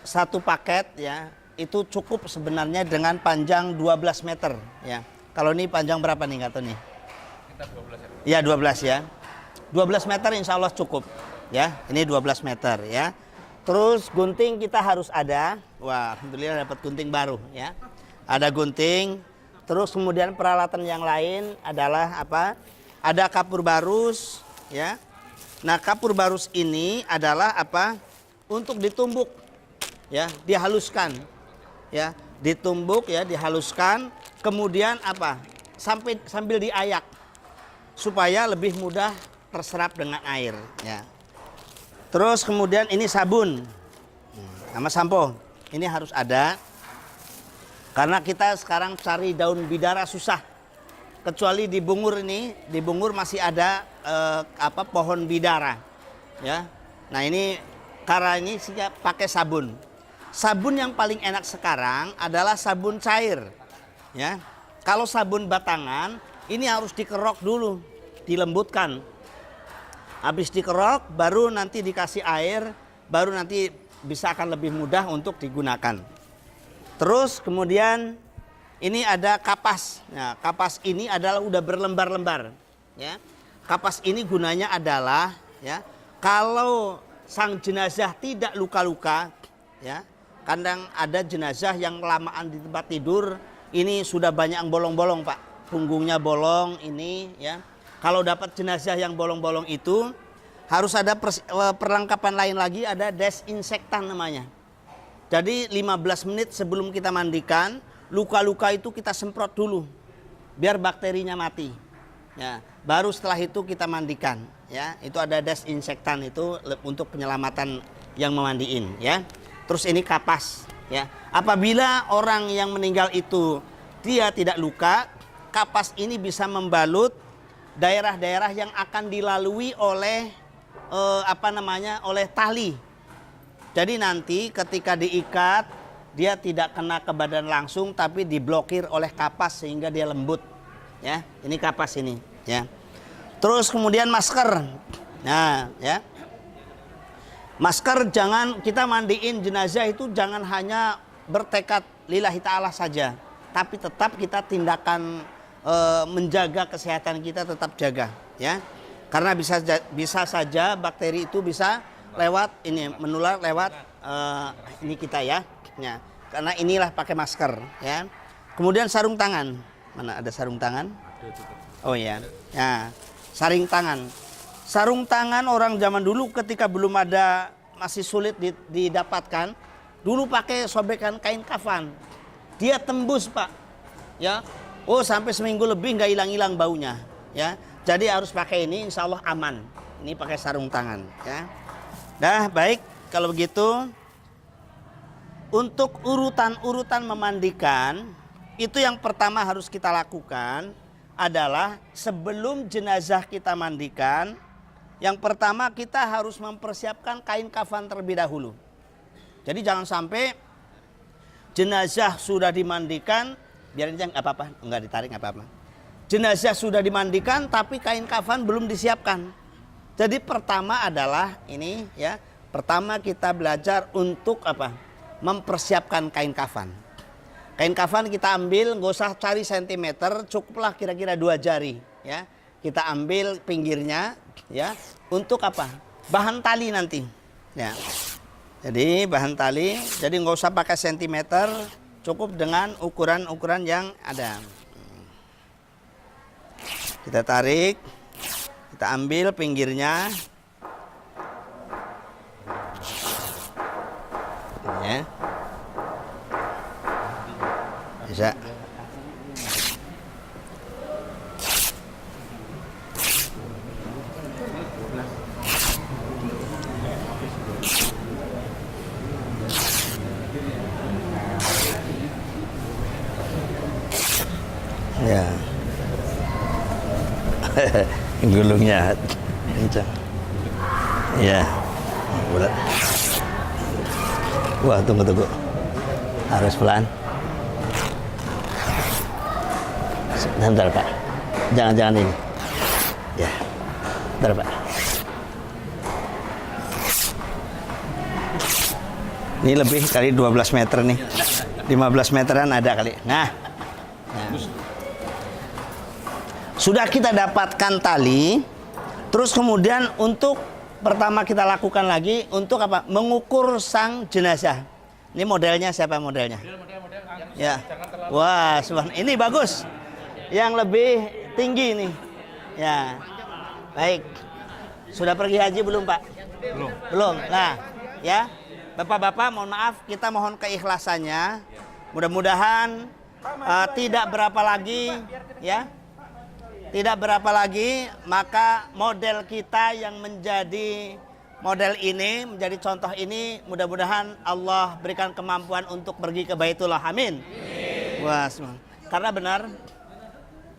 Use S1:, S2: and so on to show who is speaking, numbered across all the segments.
S1: satu paket ya, itu cukup sebenarnya dengan panjang 12 meter ya. Kalau ini panjang berapa nih nggak tahu nih?
S2: Kita 12 ya.
S1: Ya 12 ya. 12 meter insya Allah cukup ya. Ini 12 meter ya. Terus gunting kita harus ada. Wah, alhamdulillah dapat gunting baru ya. Ada gunting. Terus kemudian peralatan yang lain adalah apa? Ada kapur barus ya. Nah, kapur barus ini adalah apa? Untuk ditumbuk ya, dihaluskan ya, ditumbuk ya, dihaluskan, kemudian apa? Sambil diayak supaya lebih mudah terserap dengan air ya. Terus kemudian ini sabun sama sampo. Ini harus ada. Karena kita sekarang cari daun bidara susah. Kecuali di Bungur ini, di Bungur masih ada pohon bidara. Ya. Nah, ini karena ini siap pakai sabun. Sabun yang paling enak sekarang adalah sabun cair. Ya. Kalau sabun batangan ini harus dikerok dulu, dilembutkan. Habis dikerok, baru nanti dikasih air, baru nanti bisa akan lebih mudah untuk digunakan. Terus kemudian ini ada kapas. Nah, kapas ini adalah udah berlembar-lembar. Ya, kapas ini gunanya adalah ya, kalau sang jenazah tidak luka-luka, ya, kadang ada jenazah yang kelamaan di tempat tidur, ini sudah banyak yang bolong-bolong Pak, punggungnya bolong ini ya. Kalau dapat jenazah yang bolong-bolong itu harus ada perlengkapan lain lagi, ada desinfektan namanya. Jadi 15 menit sebelum kita mandikan, luka-luka itu kita semprot dulu biar bakterinya mati. Ya, baru setelah itu kita mandikan ya. Itu ada desinfektan itu untuk penyelamatan yang memandiin ya. Terus ini kapas ya. Apabila orang yang meninggal itu dia tidak luka, kapas ini bisa membalut daerah-daerah yang akan dilalui oleh oleh tali. Jadi nanti ketika diikat dia tidak kena ke badan langsung tapi diblokir oleh kapas sehingga dia lembut. Ya, ini kapas ini ya. Terus kemudian masker. Nah, ya. Masker jangan kita mandiin jenazah itu jangan hanya bertekad lillahi ta'ala saja, tapi tetap kita tindakan menjaga kesehatan kita tetap jaga ya, karena bisa saja bakteri itu bisa lewat ini menular lewat ini kita ya, karena inilah pakai masker ya. Kemudian sarung tangan, mana ada sarung tangan? Oh ya, nah sarung tangan orang zaman dulu ketika belum ada, masih sulit didapatkan, dulu pakai sobekan kain kafan, dia tembus Pak ya. Oh, sampai seminggu lebih nggak hilang-hilang baunya ya. Jadi harus pakai ini, insya Allah aman. Ini pakai sarung tangan ya. Nah, baik kalau begitu. Untuk urutan-urutan memandikan, itu yang pertama harus kita lakukan adalah sebelum jenazah kita mandikan, yang pertama kita harus mempersiapkan kain kafan terlebih dahulu. Jadi jangan sampai jenazah sudah dimandikan, biarin aja nggak apa-apa, nggak ditarik nggak apa-apa. Jenazah sudah dimandikan tapi kain kafan belum disiapkan. Jadi pertama adalah ini ya, pertama kita belajar untuk apa? Mempersiapkan kain kafan. Kain kafan kita ambil, nggak usah cari sentimeter, cukuplah kira-kira 2 jari ya. Kita ambil pinggirnya ya, untuk apa? Bahan tali nanti ya. Jadi bahan tali, jadi nggak usah pakai sentimeter, cukup dengan ukuran-ukuran yang ada. Kita tarik, kita ambil pinggirnya. Ya. Bisa. Ya. Gulungnya kencang. Ya. Bulat. Wah, tunggu. Harus pelan. Sebentar, Pak. Jangan ini. Ya. Bentar, Pak. Ini lebih kali 12 meter nih. 15 meteran ada kali. Nah. Sudah kita dapatkan tali. Terus kemudian untuk pertama kita lakukan lagi untuk apa? Mengukur sang jenazah. Ini modelnya siapa modelnya? Ya. Wah, ini bagus. Yang lebih tinggi nih. Ya. Baik. Sudah pergi haji belum, Pak?
S2: Belum.
S1: Belum. Nah, ya. Bapak-bapak, mohon maaf, kita mohon keikhlasannya. Mudah-mudahan tidak berapa lagi, ya. Tidak berapa lagi, maka model kita yang menjadi model ini, menjadi contoh ini, mudah-mudahan Allah berikan kemampuan untuk pergi ke Baitullah. Amin. Wah, karena benar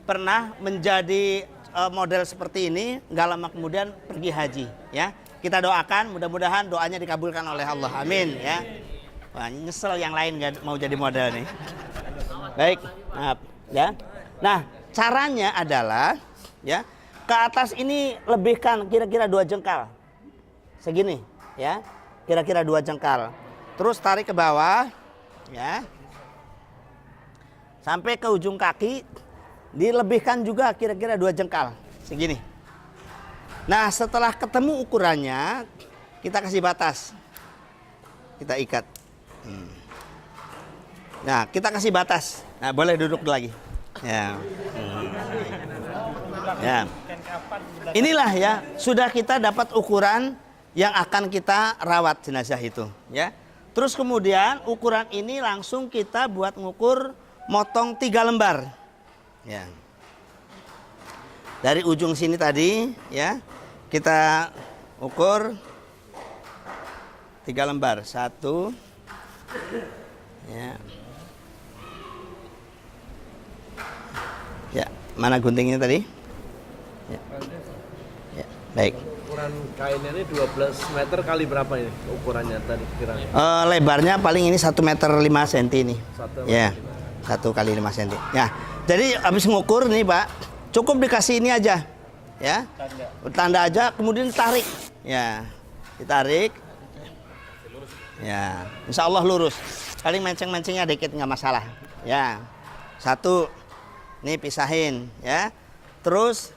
S1: pernah menjadi model seperti ini, nggak lama kemudian pergi haji, ya. Kita doakan, mudah-mudahan doanya dikabulkan oleh Allah. Amin, ya. Wah, nyesel yang lain nggak mau jadi model nih. Baik, maaf, ya. Nah, caranya adalah, ya, ke atas ini lebihkan kira-kira 2 jengkal, segini, ya, kira-kira 2 jengkal. Terus tarik ke bawah, ya, sampai ke ujung kaki, dilebihkan juga kira-kira 2 jengkal, segini. Nah, setelah ketemu ukurannya, kita kasih batas. Kita ikat. Nah, kita kasih batas. Nah, boleh duduk lagi. Ya. Ya. Inilah ya, sudah kita dapat ukuran yang akan kita rawat jenazah itu, ya. Terus kemudian ukuran ini langsung kita buat ngukur motong 3 lembar. Ya. Dari ujung sini tadi, ya. Kita ukur 3 lembar. 1, ya. Ya, mana guntingnya tadi? Ya. Ya, baik.
S2: Ukuran kainnya ini 12 meter kali berapa ini ukurannya tadi kira?
S1: Lebarnya paling ini 1 meter 5 cm ini.
S2: 1
S1: ya, 1 kali 5 cm. Ya, jadi habis ngukur nih Pak, cukup dikasih ini aja. Ya, tanda aja, kemudian tarik. Ya, ditarik. Ya, insya Allah lurus. Paling menceng-mencengnya dikit nggak masalah. Ya, 1, nih pisahin. Ya, terus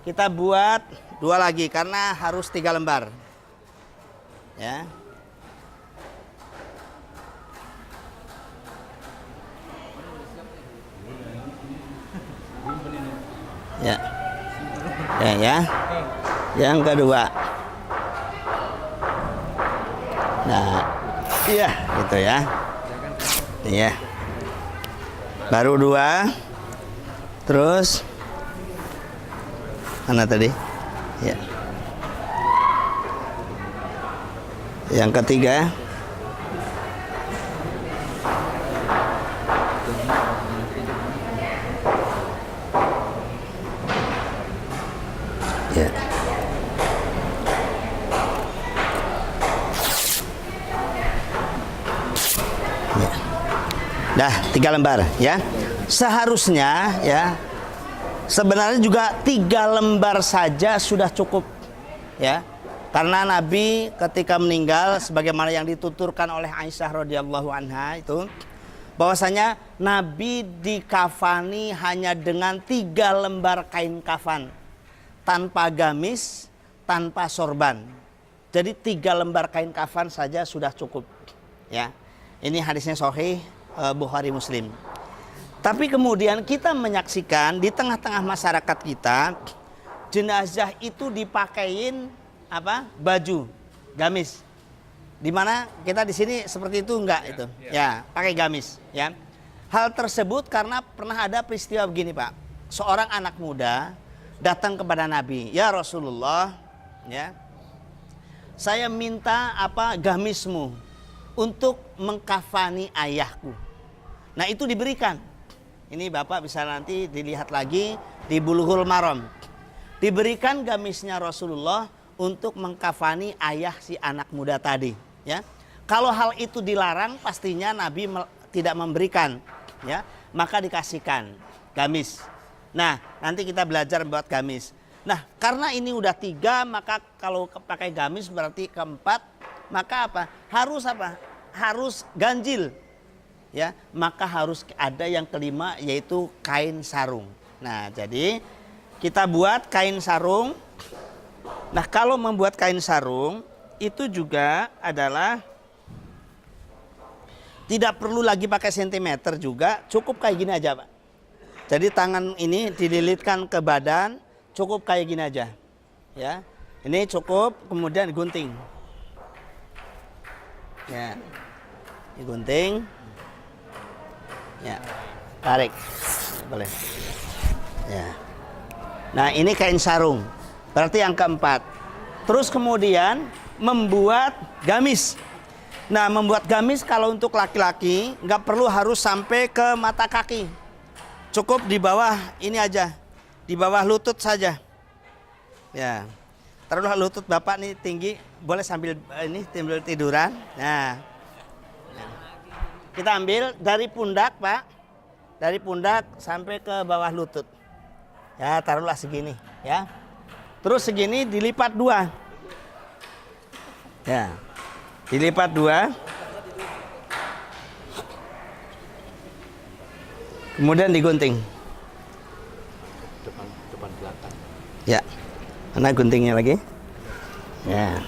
S1: kita buat 2 lagi karena harus 3 lembar. Ya. Ya. Ya. Yang kedua. Nah, iya, gitu ya. Iya. Baru 2. Terus mana tadi? Ya. Yang ketiga. Ya. Ya. Dah 3 lembar ya. Seharusnya ya. Sebenarnya juga 3 lembar saja sudah cukup, ya. Karena Nabi ketika meninggal, sebagaimana yang dituturkan oleh Aisyah radhiyallahu anha itu, bahwasanya Nabi dikafani hanya dengan 3 lembar kain kafan, tanpa gamis, tanpa sorban. Jadi 3 lembar kain kafan saja sudah cukup, ya. Ini hadisnya sahih Bukhari Muslim. Tapi kemudian kita menyaksikan di tengah-tengah masyarakat kita, jenazah itu dipakein apa? Baju, gamis. Dimana kita di sini seperti itu enggak itu? Ya, pakai gamis. Ya. Hal tersebut karena pernah ada peristiwa begini Pak. Seorang anak muda datang kepada Nabi, ya Rasulullah, ya, saya minta apa gamismu untuk mengkafani ayahku. Nah itu diberikan. Ini Bapak bisa nanti dilihat lagi di Bulughul Maram. Diberikan gamisnya Rasulullah untuk mengkafani ayah si anak muda tadi. Ya, kalau hal itu dilarang, pastinya Nabi tidak memberikan. Ya, maka dikasihkan gamis. Nah, nanti kita belajar buat gamis. Nah, karena ini udah 3, maka kalau pakai gamis berarti keempat, maka apa? Harus apa? harus ganjil. Ya, maka harus ada yang kelima yaitu kain sarung. Nah, jadi kita buat kain sarung. Nah, kalau membuat kain sarung itu juga adalah tidak perlu lagi pakai sentimeter juga, cukup kayak gini aja, Pak. Jadi tangan ini dililitkan ke badan, cukup kayak gini aja. Ya. Ini cukup, kemudian digunting. Ya. Digunting. Ya. Tarik. Boleh. Ya. Nah, ini kain sarung. Berarti yang keempat. Terus kemudian membuat gamis. Nah, membuat gamis kalau untuk laki-laki nggak perlu harus sampai ke mata kaki. Cukup di bawah ini aja. Di bawah lutut saja. Ya. Taruhlah lutut Bapak nih tinggi, boleh sambil ini sambil tiduran. Nah. Kita ambil dari pundak, Pak. Dari pundak sampai ke bawah lutut. Ya, taruhlah segini, ya. Terus segini dilipat 2. Ya. Dilipat 2. Kemudian digunting.
S2: Depan belakang.
S1: Ya. Mana guntingnya lagi? Ya.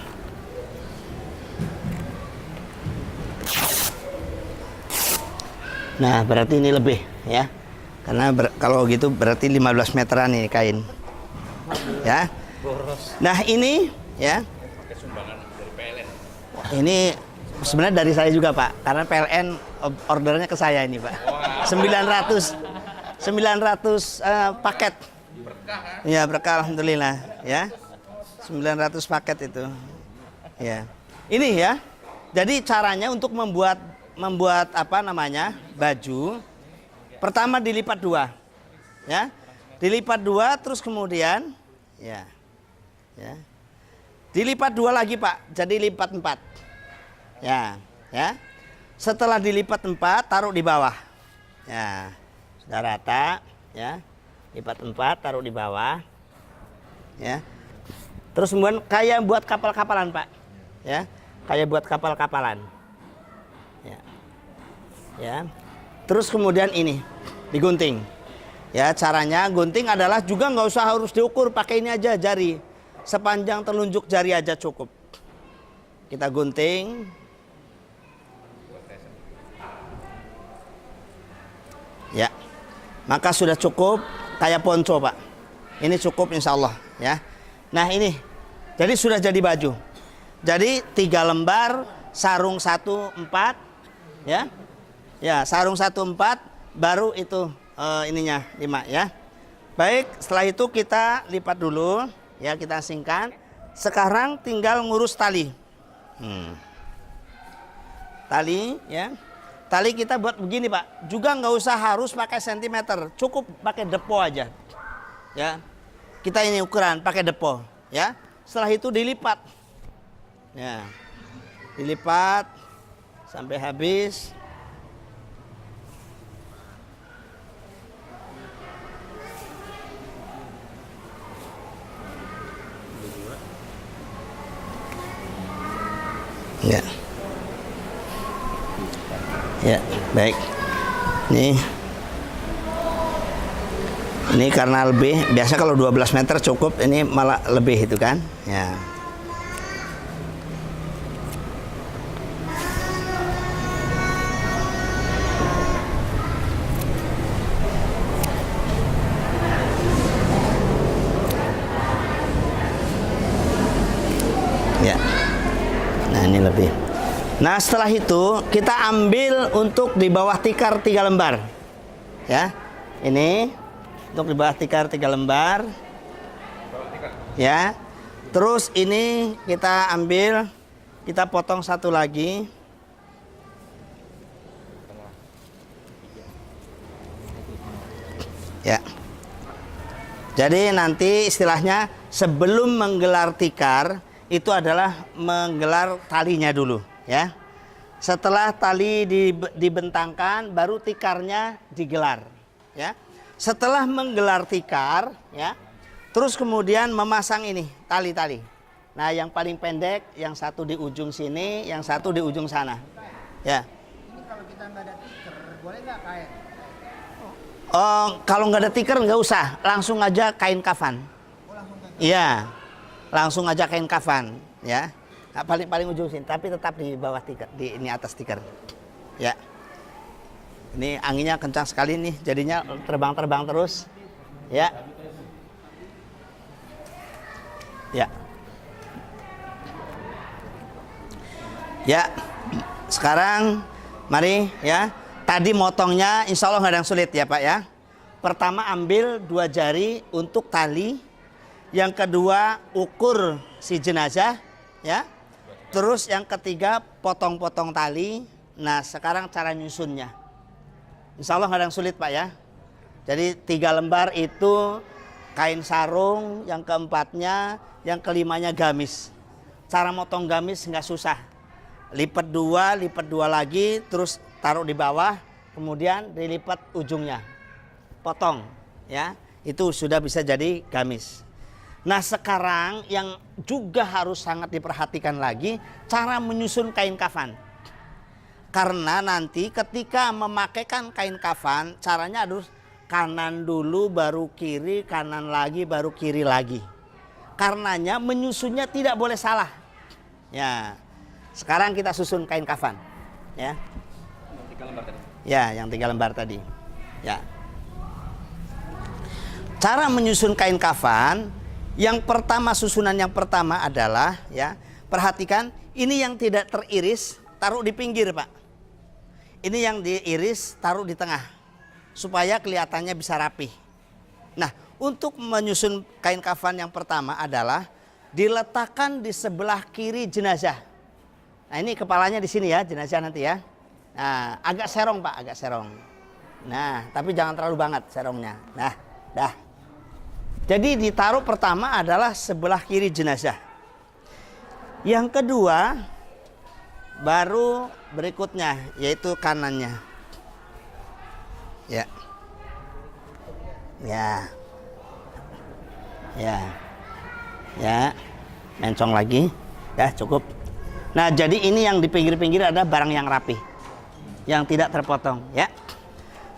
S1: Nah, berarti ini lebih, ya. Karena kalau gitu berarti 15 meteran nih kain. Ya.
S2: Boros.
S1: Nah, ini ya.
S2: Pakai sumbangan dari PLN.
S1: Ini sebenarnya dari saya juga, Pak. Karena PLN ordernya ke saya ini, Pak. 900 paket.
S2: Berkah.
S1: Ya, berkah alhamdulillah, ya. 900 paket itu. Ya. Ini ya. Jadi caranya untuk membuat apa namanya? Baju. Pertama dilipat 2. Ya. Dilipat 2 terus kemudian ya. Ya. Dilipat 2 lagi, Pak. Jadi lipat 4. Ya, ya. Setelah dilipat 4 taruh di bawah. Ya. Sudah rata, ya. Lipat 4 taruh di bawah. Ya. Terus kemudian kayak buat kapal-kapalan, Pak. Ya. Kayak buat kapal-kapalan. Ya. Ya. Terus kemudian ini digunting. Ya, caranya gunting adalah juga nggak usah harus diukur, pakai ini aja jari. Sepanjang telunjuk jari aja cukup. Kita gunting. Ya. Maka sudah cukup kayak ponco, Pak. Ini cukup insya Allah, ya. Nah, ini. Jadi sudah jadi baju. Jadi 3 lembar, sarung 1 4, ya. Ya, sarung 1 4, baru itu ininya 5, ya. Baik, setelah itu kita lipat dulu, ya, kita asingkan. Sekarang tinggal ngurus tali. Tali, ya. Tali kita buat begini, Pak. Juga nggak usah harus pakai sentimeter, cukup pakai depo aja. Ya. Kita ini ukuran pakai depo, ya. Setelah itu dilipat. Ya. Dilipat sampai habis. Ya. Ya, baik. Ini karena lebih, biasa kalau 12 meter cukup, ini malah lebih itu kan. Ya. Ya. Nah, ini lebih. Nah, setelah itu kita ambil untuk di bawah tikar 3 lembar. Ya. Ini untuk di bawah tikar 3 lembar. Ya. Terus ini kita ambil, kita potong 1 lagi. Ya. Jadi nanti istilahnya sebelum menggelar tikar itu adalah menggelar talinya dulu, ya. Setelah tali dibentangkan, baru tikarnya digelar, ya. Setelah menggelar tikar, ya, terus kemudian memasang ini tali-tali. Nah, yang paling pendek, yang satu di ujung sini, yang satu di ujung sana. Ya.
S3: Ini kalau kita nggak ada tikar, boleh nggak kain?
S1: Kalau nggak ada tikar nggak usah, langsung aja kain kafan.
S3: Oh, langsung kain.
S1: Iya, langsung aja kain kafan, ya. Nah, paling ujung sini, tapi tetap di bawah tikar, di ini atas tikar. Ya. Ini anginnya kencang sekali nih, jadinya terbang-terbang terus. Ya. Ya. Ya. Sekarang mari ya. Tadi motongnya insya Allah nggak ada yang sulit ya Pak ya. Pertama ambil 2 jari untuk tali. Yang kedua ukur si jenazah ya. Terus yang ketiga potong-potong tali. Nah sekarang cara nyusunnya. Insya Allah nggak ada yang sulit Pak ya. Jadi 3 lembar itu kain sarung. Yang keempatnya, yang kelimanya gamis. Cara motong gamis nggak susah. Lipat 2 lagi terus taruh di bawah, kemudian dilipat ujungnya, potong, ya, itu sudah bisa jadi gamis. Nah sekarang yang juga harus sangat diperhatikan lagi, cara menyusun kain kafan. Karena nanti ketika memakaikan kain kafan, caranya harus kanan dulu, baru kiri, kanan lagi, baru kiri lagi. Karenanya menyusunnya tidak boleh salah. Ya, sekarang kita susun kain kafan, ya.
S2: 3 lembar tadi.
S1: Ya, yang 3 lembar tadi. Ya. Cara menyusun kain kafan, yang pertama susunan yang pertama adalah ya, perhatikan ini yang tidak teriris taruh di pinggir, Pak. Ini yang diiris taruh di tengah supaya kelihatannya bisa rapi. Nah, untuk menyusun kain kafan yang pertama adalah diletakkan di sebelah kiri jenazah. Nah, ini kepalanya di sini ya, jenazah nanti ya. Nah, agak serong Pak, agak serong. Nah, tapi jangan terlalu banget serongnya. Nah, dah. Jadi ditaruh pertama adalah sebelah kiri jenazah. Yang kedua, baru berikutnya, yaitu kanannya. Ya. Ya. Ya. Ya. Mencong lagi. Dah cukup. Nah, jadi ini yang di pinggir-pinggir ada barang yang rapi. Yang tidak terpotong ya.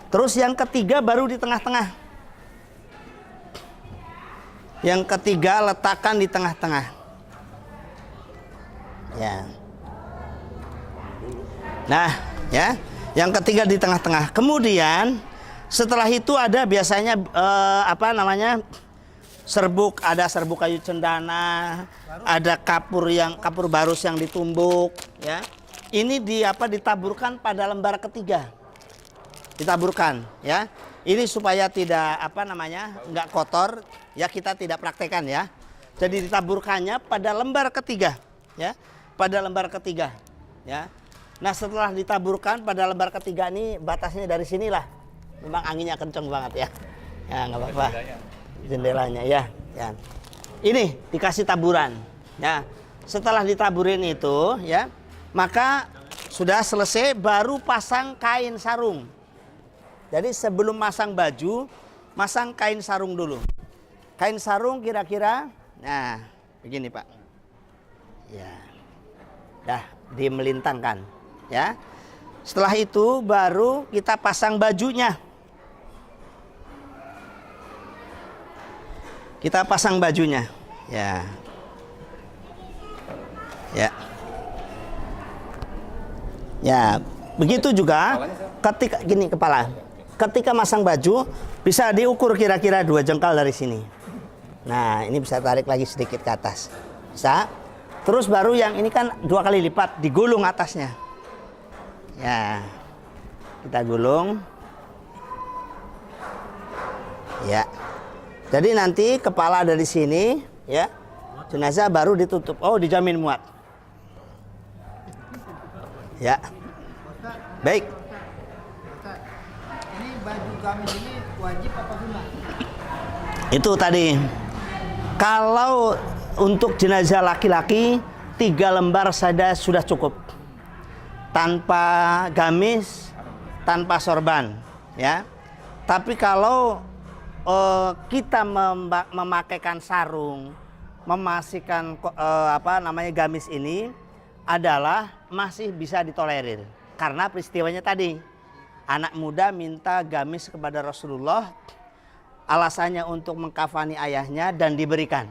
S1: Terus yang ketiga baru di tengah-tengah. Yang ketiga letakkan di tengah-tengah. Ya. Nah, ya. Yang ketiga di tengah-tengah. Kemudian setelah itu ada biasanya serbuk, ada serbuk kayu cendana, ada kapur barus yang ditumbuk ya. Ini ditaburkan pada lembar ketiga. Ditaburkan ya. Ini supaya tidak enggak kotor ya, kita tidak praktekkan ya. Jadi ditaburkannya pada lembar ketiga ya. Pada lembar ketiga ya. Nah, setelah ditaburkan pada lembar ketiga ini batasnya dari sinilah. Memang anginnya kenceng banget ya. Ya enggak apa-apa. Jendelanya ya. Ya. Ini dikasih taburan ya. Setelah ditaburin itu ya, maka sudah selesai baru pasang kain sarung. Jadi sebelum masang baju, masang kain sarung dulu. Kain sarung kira-kira, nah begini Pak. Ya, dah dimelintangkan. Ya. Setelah itu baru kita pasang bajunya. Kita pasang bajunya. Ya. Ya. Ya, begitu juga ketika gini kepala. Ketika masang baju bisa diukur kira-kira 2 jengkal dari sini. Nah, ini bisa tarik lagi sedikit ke atas. Bisa. Terus baru yang ini kan 2 kali lipat, digulung atasnya. Ya. Kita gulung. Ya. Jadi nanti kepala ada di sini, ya. Jenazah baru ditutup. Oh, dijamin muat. Ya. Baik.
S3: Ini baju gamis ini wajib apa sunnah?
S1: Itu tadi. Kalau untuk jenazah laki-laki 3 lembar saja sudah cukup. Tanpa gamis, tanpa sorban, ya. Tapi kalau kita memakaikan sarung, memasihkan gamis ini adalah masih bisa ditolerir. karena peristiwanya tadi. Anak muda minta gamis kepada Rasulullah, alasannya untuk mengkafani ayahnya dan diberikan.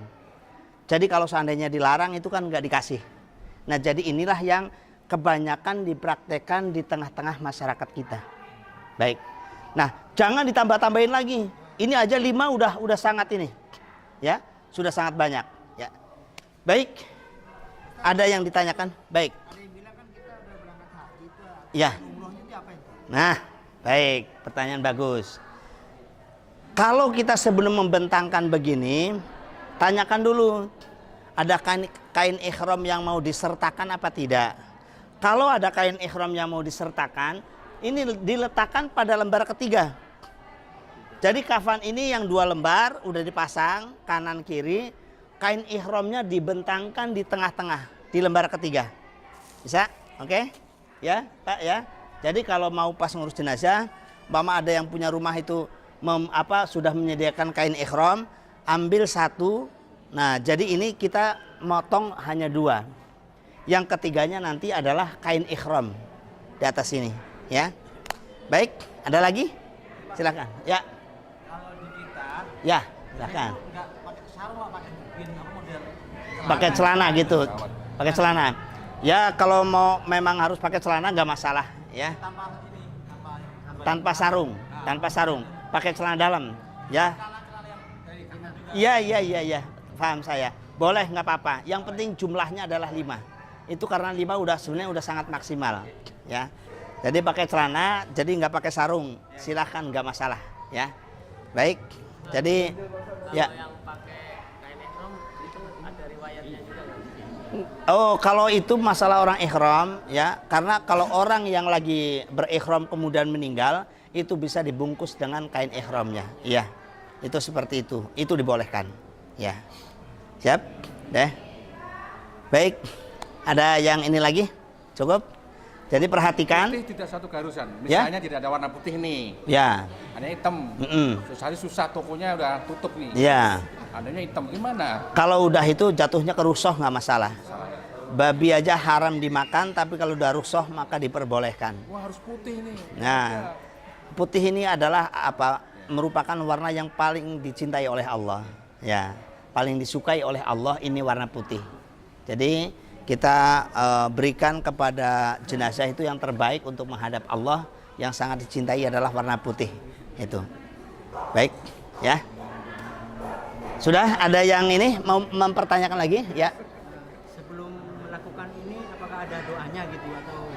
S1: Jadi kalau seandainya dilarang itu kan nggak dikasih. Nah jadi inilah yang kebanyakan dipraktekkan di tengah-tengah masyarakat kita. Baik. Nah jangan ditambah-tambahin lagi. Ini aja 5 udah sangat ini, ya sudah sangat banyak. Ya. Baik. Ada yang ditanyakan? Baik.
S3: Ada yang bilang kan kita udah berangkat haji itu.
S1: Ya.
S3: Umrohnya itu apa itu?
S1: Nah, baik, pertanyaan bagus. Kalau kita sebelum membentangkan begini, tanyakan dulu, ada kain ihram yang mau disertakan apa tidak? Kalau ada kain ihram yang mau disertakan, ini diletakkan pada lembar ketiga. Jadi kafan ini yang 2 lembar udah dipasang kanan kiri, kain ihramnya dibentangkan di tengah-tengah di lembar ketiga. Bisa? Oke? Ya, Pak ya. Jadi kalau mau pas ngurus jenazah, mama ada yang punya rumah itu sudah menyediakan kain ihram, ambil 1. Nah, jadi ini kita motong hanya 2. Yang ketiganya nanti adalah kain ihram di atas ini, ya. Baik, ada lagi? Silakan. Ya.
S3: Kalau di kita,
S1: Ya, silakan.
S3: nggak pakai sarung, nggak pakai jubin, apa model?
S1: Pakai celana gitu. Pakai celana. Ya, kalau mau memang harus pakai celana nggak masalah, ya.
S3: Tanpa ini,
S1: Tanpa sarung, tanpa sarung. Pakai celana dalam, ya.
S3: celana-celana yang dari kanan juga.
S1: Iya. Paham saya. Boleh, nggak apa-apa. Yang penting jumlahnya adalah 5. Itu karena 5 sebenarnya udah sangat maksimal, ya. Jadi pakai celana, jadi nggak pakai sarung. Silahkan, nggak masalah, ya. Baik. Jadi, ya.
S4: Yang pakai kain ihram itu ada riwayatnya juga nggak?
S1: Oh, kalau itu masalah orang ihram, ya. Karena kalau orang yang lagi berihram kemudian meninggal, itu bisa dibungkus dengan kain ihramnya. Iya. Itu seperti itu. Itu dibolehkan. Ya. Siap? Deh. Baik. Ada yang ini lagi? Cukup? Jadi perhatikan.
S5: Putih tidak satu garusan.
S1: Ya?
S5: Misalnya tidak ada warna putih nih,
S1: Ya.
S5: hanya hitam. Terus hari susah tokonya udah tutup nih.
S1: Ya.
S5: Adanya hitam gimana?
S1: Kalau udah itu jatuhnya ke rusuh nggak masalah. Babi aja haram dimakan, tapi kalau udah rusuh maka diperbolehkan.
S5: Wah harus putih nih.
S1: Nah, putih ini adalah merupakan warna yang paling dicintai oleh Allah. Ya, paling disukai oleh Allah ini warna putih. Jadi kita berikan kepada jenazah itu yang terbaik untuk menghadap Allah, yang sangat dicintai adalah warna putih. Itu. Baik, ya. Sudah ada yang ini mau mempertanyakan lagi? Ya.
S3: Sebelum melakukan ini, apakah ada doanya gitu atau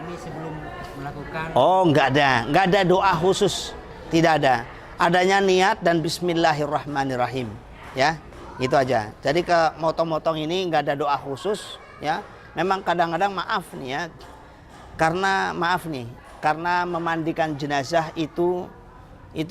S3: ini sebelum melakukan?
S1: Oh, nggak ada doa khusus, tidak ada. Adanya niat dan Bismillahirrahmanirrahim, ya, itu aja. Jadi ke motong-motong ini nggak ada doa khusus, ya. Memang kadang-kadang maaf karena memandikan jenazah itu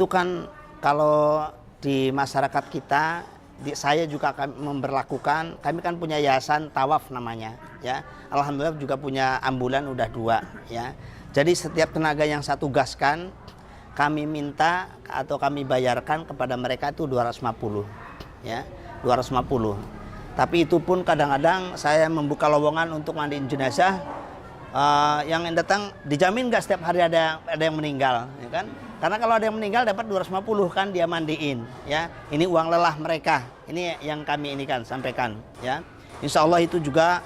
S1: kan kalau di masyarakat kita, saya juga memberlakukan, kami kan punya yayasan tawaf namanya, ya. Alhamdulillah juga punya ambulan udah 2, ya. Jadi setiap tenaga yang saya tugaskan, kami minta atau kami bayarkan kepada mereka itu 250, ya, 250. Tapi itu pun kadang-kadang saya membuka lowongan untuk mandiin jenazah, yang datang dijamin nggak setiap hari ada yang meninggal, ya kan? Karena kalau ada yang meninggal dapat 250 kan dia mandiin, ya. Ini uang lelah mereka. Ini yang kami sampaikan, ya. Insya Allah itu juga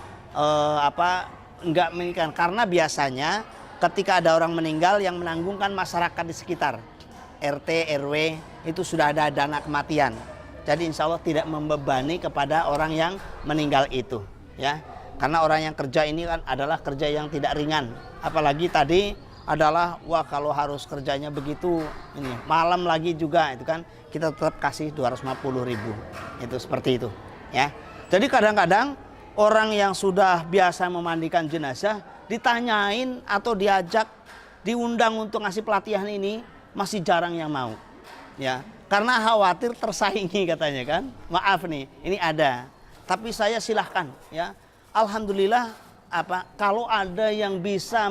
S1: nggak meninggal, karena biasanya ketika ada orang meninggal yang menanggungkan masyarakat di sekitar, RT, RW, itu sudah ada dana kematian. Jadi insya Allah tidak membebani kepada orang yang meninggal itu, ya. Karena orang yang kerja ini kan adalah kerja yang tidak ringan. Apalagi tadi adalah, wah kalau harus kerjanya begitu, ini malam lagi juga, itu kan kita tetap kasih 250.000. Itu seperti itu, ya. Jadi kadang-kadang orang yang sudah biasa memandikan jenazah ditanyain atau diundang untuk ngasih pelatihan ini masih jarang yang mau, ya, karena khawatir tersaingi katanya kan. Maaf nih, ini ada, tapi saya silahkan, ya. Alhamdulillah kalau ada yang bisa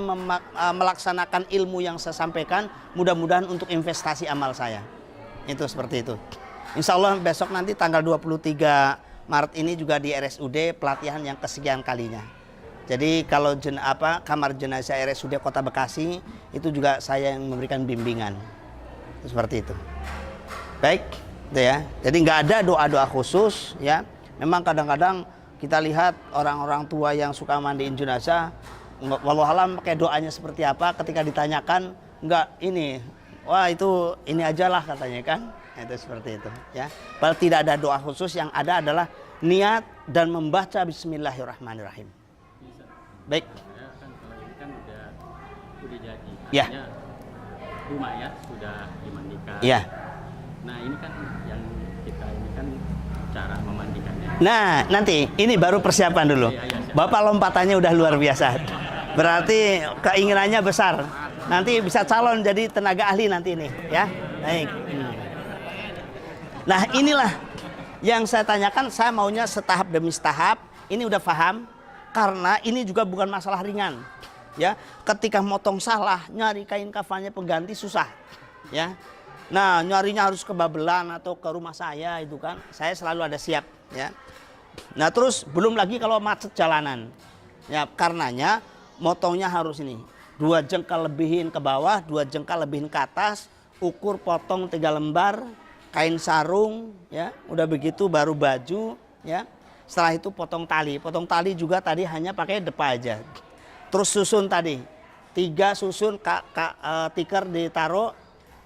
S1: melaksanakan ilmu yang saya sampaikan, mudah-mudahan untuk investasi amal saya. Itu seperti itu. Insya Allah besok nanti tanggal 23 Maret ini juga di RSUD pelatihan yang kesekian kalinya. Jadi kalau kamar jenazah RSUD Kota Bekasi itu juga saya yang memberikan bimbingan. Seperti itu. Baik, itu ya. Jadi nggak ada doa-doa khusus ya. Memang kadang-kadang kita lihat orang-orang tua yang suka mandiin jenazah, wallahualam pakai doanya seperti apa, ketika ditanyakan nggak ini, wah itu ini aja lah katanya kan. Itu seperti itu ya. Padahal tidak ada doa khusus, yang ada adalah niat dan membaca bismillahirrahmanirrahim. Baik.
S6: Ya, kan kalau ini kan udah jadi.
S1: Ya.
S6: Artinya rumah ya sudah dimandikan.
S1: Ya.
S6: Nah, ini kan yang kita ini kan cara memandikannya.
S1: Nah, nanti ini baru persiapan dulu.
S6: Iya, siap.
S1: Bapak lompatannya udah luar biasa. Berarti keinginannya besar. Nanti bisa calon jadi tenaga ahli nanti ini, ya. Baik. Nah, inilah yang saya tanyakan, saya maunya setahap demi setahap. Ini udah paham karena ini juga bukan masalah ringan. Ya, ketika motong salah, nyari kain kafannya pengganti susah. Ya. Nah, nyarinya harus ke Babelan atau ke rumah saya itu kan. Saya selalu ada siap, ya. Nah, terus belum lagi kalau macet jalanan. Ya, karenanya motongnya harus ini. 2 jengkal lebihin ke bawah, 2 jengkal lebihin ke atas, ukur potong 3 lembar, kain sarung, ya. Udah begitu baru baju, ya. Setelah itu potong tali. Potong tali juga tadi hanya pakai depa aja. Terus susun tadi. 3 susun tikar ditaruh,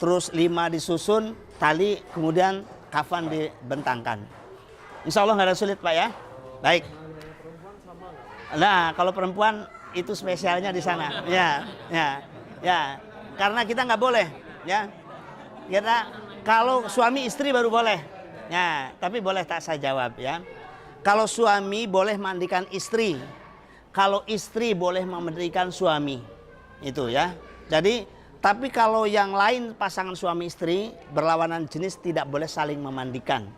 S1: terus 5 disusun tali, kemudian kafan dibentangkan. Insya Allah nggak ada sulit Pak ya. Baik. Nah kalau perempuan itu spesialnya di sana. Ya. Karena kita nggak boleh, ya. Kita kalau suami istri baru boleh. Ya, tapi boleh tak saya jawab ya. Kalau suami boleh mandikan istri, kalau istri boleh memandikan suami, itu ya. Jadi, tapi kalau yang lain pasangan suami istri berlawanan jenis tidak boleh saling memandikan.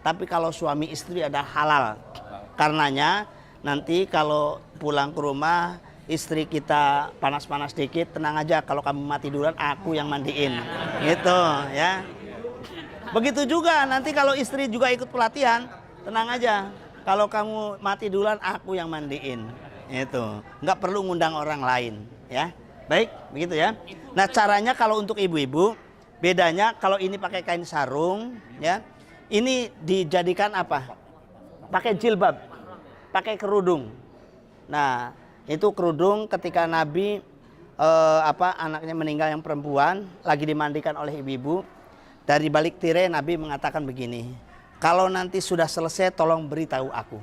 S1: Tapi kalau suami istri ada halal. Karenanya nanti kalau pulang ke rumah istri kita panas-panas dikit, tenang aja, kalau kamu mati duluan aku yang mandiin, gitu ya. Begitu juga nanti kalau istri juga ikut pelatihan, tenang aja. Kalau kamu mati duluan, aku yang mandiin. Itu nggak perlu ngundang orang lain, ya. Baik, begitu ya. Nah caranya kalau untuk ibu-ibu, bedanya kalau ini pakai kain sarung, ya. Ini dijadikan apa? Pakai jilbab, pakai kerudung. Nah itu kerudung ketika Nabi anaknya meninggal yang perempuan lagi dimandikan oleh ibu-ibu. Dari balik tirai Nabi mengatakan begini, kalau nanti sudah selesai tolong beritahu aku.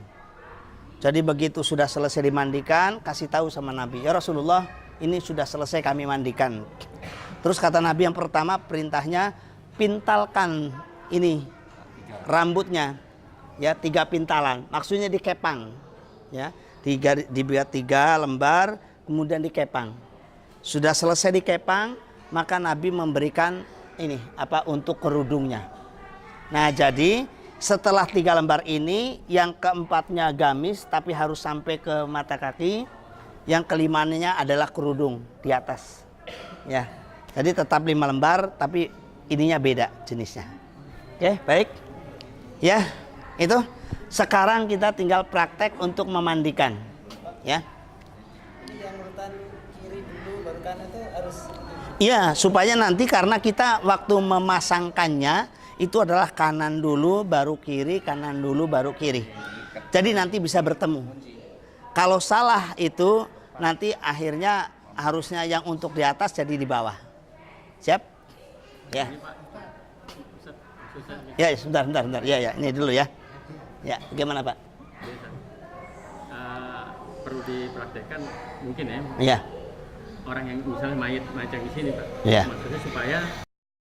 S1: Jadi begitu sudah selesai dimandikan, kasih tahu sama Nabi, ya Rasulullah ini sudah selesai kami mandikan. Terus kata Nabi yang pertama perintahnya, pintalkan ini rambutnya, ya 3 pintalan, maksudnya dikepang, ya dibuat 3 lembar, kemudian dikepang. Sudah selesai dikepang, maka Nabi memberikan ini untuk kerudungnya. Nah jadi setelah 3 lembar ini, yang keempatnya gamis tapi harus sampai ke mata kaki, yang kelimanya adalah kerudung di atas. Ya, jadi tetap 5 lembar tapi ininya beda jenisnya. Oke, baik. Ya, itu. Sekarang kita tinggal praktek untuk memandikan. Ya.
S3: Yang urutan kiri dulu baru kanan itu harus.
S1: Iya, supaya nanti karena kita waktu memasangkannya itu adalah kanan dulu baru kiri, kanan dulu baru kiri. Jadi nanti bisa bertemu. Kalau salah itu nanti akhirnya harusnya yang untuk di atas jadi di bawah. Siap? Ya. Ya, sebentar. Ya, ini dulu ya. Ya, gimana Pak?
S6: Perlu dipraktekkan mungkin ya.
S1: Iya.
S6: Orang yang misalnya mayat macam di sini Pak.
S1: Iya.
S6: Maksudnya supaya